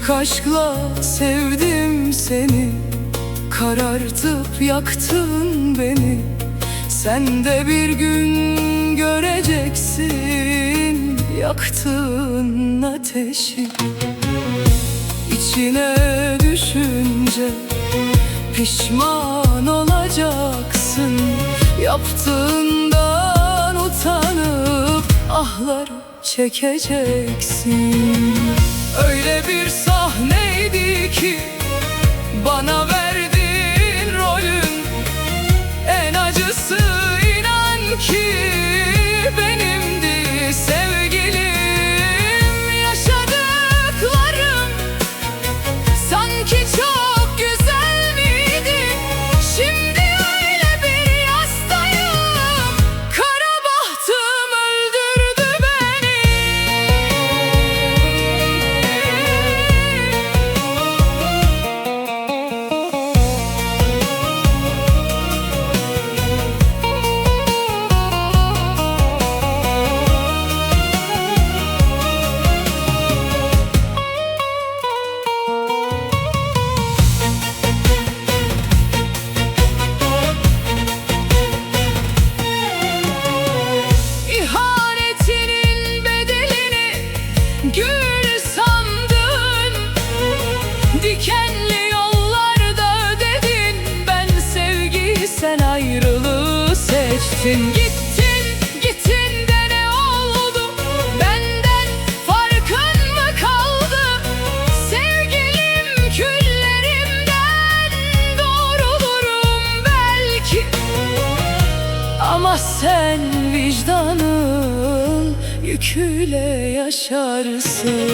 İlk aşkla sevdim seni, karartıp yaktın beni. Sen de bir gün göreceksin yaktığın ateşi. İçine düşünce pişman olacaksın. Yaptığından utanıp ahları çekeceksin. Öyle bir sahneydi ki bana verdiğin rolün en acısı, inan ki benimdi sevgilim. Yaşadıklarım sanki çok güzel miydi? Şimdi öyle bir yastayım, kara bahtım öldürdü beni. İhanetinin bedelini gül sandın, dikenli yollarda ödedin. Ben sevgiyi, sen ayrılığı seçtin. Gittin de ne oldu? Benden farkın mı kaldı? Sevgilim, küllerimden doğrulurum belki, ama sen vicdanın yüküyle yaşarsın.